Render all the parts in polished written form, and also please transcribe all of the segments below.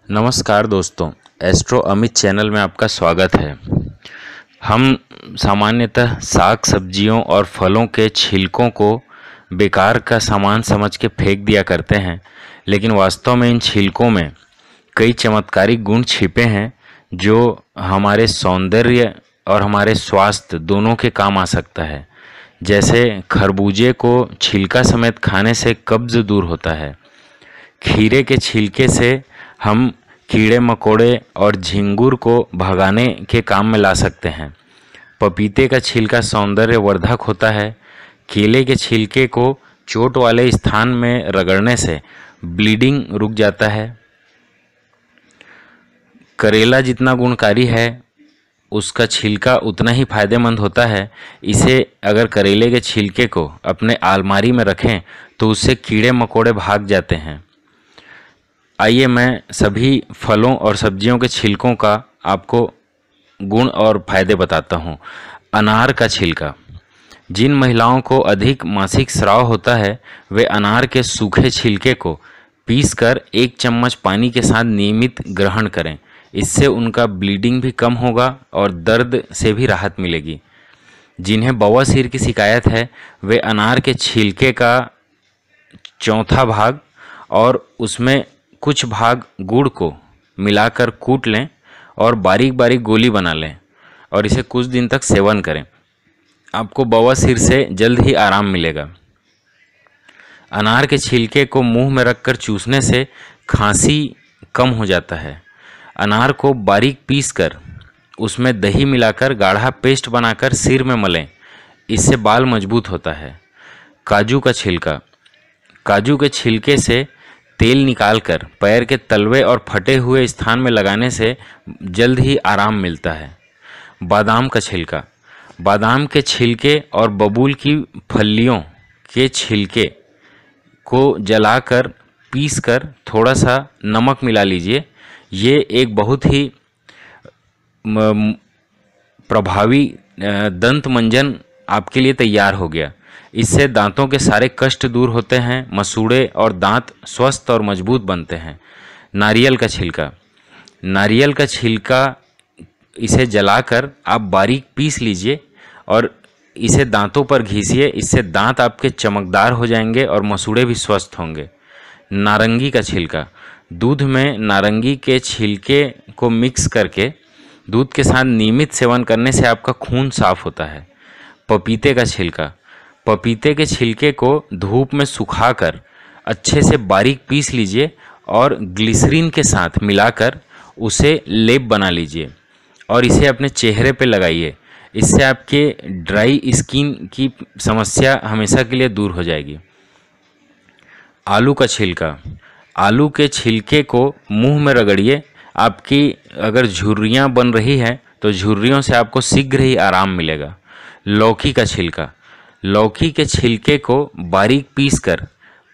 नमस्कार दोस्तों, astro Amit channel में आपका स्वागत है। हम सामान्यतः साग सब्जियों और फलों के छिलकों को बेकार का सामान समझ के फेंक दिया करते हैं, लेकिन वास्तव में इन छिलकों में कई चमत्कारिक गुण छिपे हैं जो हमारे सौंदर्य और हमारे स्वास्थ्य दोनों के काम आ सकता है। जैसे खरबूजे को छिलका समेत खाने से कब्ज दूर होता है। खीरे के छिलके से हम कीड़े मकोड़े और झिंगुर को भगाने के काम में ला सकते हैं। पपीते का छिलका सौंदर्य वर्धक होता है। केले के छिलके को चोट वाले स्थान में रगड़ने से ब्लीडिंग रुक जाता है। करेला जितना गुणकारी है उसका छिलका उतना ही फायदेमंद होता है। इसे अगर करेले के छिलके को अपने अलमारी में रखें तो उससे कीड़े मकोड़े भाग जाते हैं। आइए मैं सभी फलों और सब्जियों के छिलकों का आपको गुण और फायदे बताता हूँ। अनार का छिलका। जिन महिलाओं को अधिक मासिक स्राव होता है वे अनार के सूखे छिलके को पीसकर 1 चम्मच पानी के साथ नियमित ग्रहण करें। इससे उनका ब्लीडिंग भी कम होगा और दर्द से भी राहत मिलेगी। जिन्हें बवासीर की शिकायत है वे अनार के छिलके का चौथा भाग और उसमें कुछ भाग गुड़ को मिलाकर कूट लें और बारीक बारीक गोली बना लें और इसे कुछ दिन तक सेवन करें। आपको बवासीर से जल्द ही आराम मिलेगा। अनार के छिलके को मुंह में रखकर चूसने से खांसी कम हो जाता है। अनार को बारीक पीसकर उसमें दही मिलाकर गाढ़ा पेस्ट बनाकर सिर में मलें। इससे बाल मजबूत होता है। काजू का छिलका। काजू के छिलके से तेल निकालकर पैर के तलवे और फटे हुए स्थान में लगाने से जल्द ही आराम मिलता है। बादाम का छिलका। बादाम के छिलके और बबूल की फलियों के छिलके को जलाकर पीसकर थोड़ा सा नमक मिला लीजिए। ये एक बहुत ही प्रभावी दंत मंजन आपके लिए तैयार हो गया। इससे दांतों के सारे कष्ट दूर होते हैं, मसूड़े और दांत स्वस्थ और मजबूत बनते हैं। नारियल का छिलका। नारियल का छिलका इसे जलाकर आप बारीक पीस लीजिए और इसे दांतों पर घिसिए। इससे दांत आपके चमकदार हो जाएंगे और मसूड़े भी स्वस्थ होंगे। नारंगी का छिलका। दूध में नारंगी के छिलके को मिक्स करके दूध के साथ नियमित सेवन करने से आपका खून साफ होता है। पपीते का छिलका। पपीते के छिलके को धूप में सुखाकर अच्छे से बारीक पीस लीजिए और ग्लिसरीन के साथ मिलाकर उसे लेप बना लीजिए और इसे अपने चेहरे पे लगाइए। इससे आपके ड्राई स्किन की समस्या हमेशा के लिए दूर हो जाएगी। आलू का छिलका। आलू के छिलके को मुंह में रगड़िए। आपकी अगर झुर्रियाँ बन रही हैं तो झुर्रियों से आपको शीघ्र ही आराम मिलेगा। लौकी का छिलका। लौकी के छिलके को बारीक पीसकर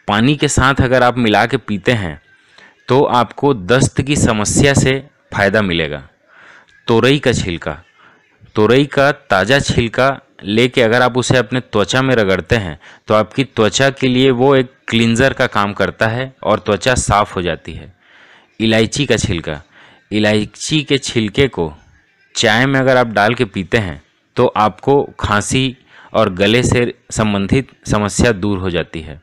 पानी के साथ अगर आप मिला के पीते हैं तो आपको दस्त की समस्या से फ़ायदा मिलेगा। तोरई का छिलका। तोरई का ताज़ा छिलका लेके अगर आप उसे अपने त्वचा में रगड़ते हैं तो आपकी त्वचा के लिए वो एक क्लींजर का काम करता है और त्वचा साफ हो जाती है। इलायची का छिलका। इलायची के छिलके को चाय में अगर आप डाल के पीते हैं तो आपको खांसी और गले से संबंधित समस्या दूर हो जाती है।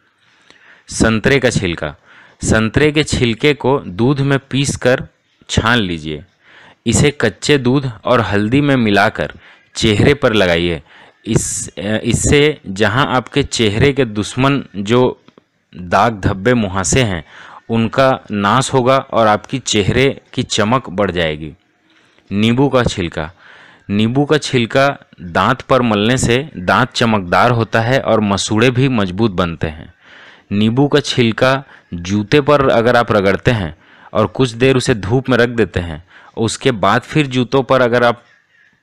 संतरे का छिलका। संतरे के छिलके को दूध में पीसकर छान लीजिए। इसे कच्चे दूध और हल्दी में मिलाकर चेहरे पर लगाइए। इससे जहां आपके चेहरे के दुश्मन जो दाग धब्बे मुहासे हैं उनका नाश होगा और आपकी चेहरे की चमक बढ़ जाएगी। नींबू का छिलका। नींबू का छिलका दांत पर मलने से दांत चमकदार होता है और मसूड़े भी मजबूत बनते हैं। नींबू का छिलका जूते पर अगर आप रगड़ते हैं और कुछ देर उसे धूप में रख देते हैं, उसके बाद फिर जूतों पर अगर आप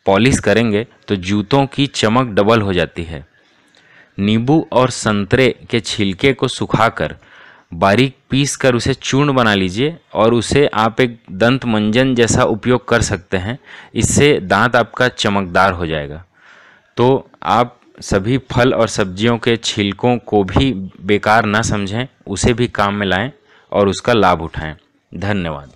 पॉलिश करेंगे तो जूतों की चमक डबल हो जाती है। नींबू और संतरे के छिलके को सुखाकर बारीक पीसकर उसे चूर्ण बना लीजिए और उसे आप एक दंत मंजन जैसा उपयोग कर सकते हैं। इससे दांत आपका चमकदार हो जाएगा। तो आप सभी फल और सब्जियों के छिलकों को भी बेकार ना समझें, उसे भी काम में लाएं और उसका लाभ उठाएं। धन्यवाद।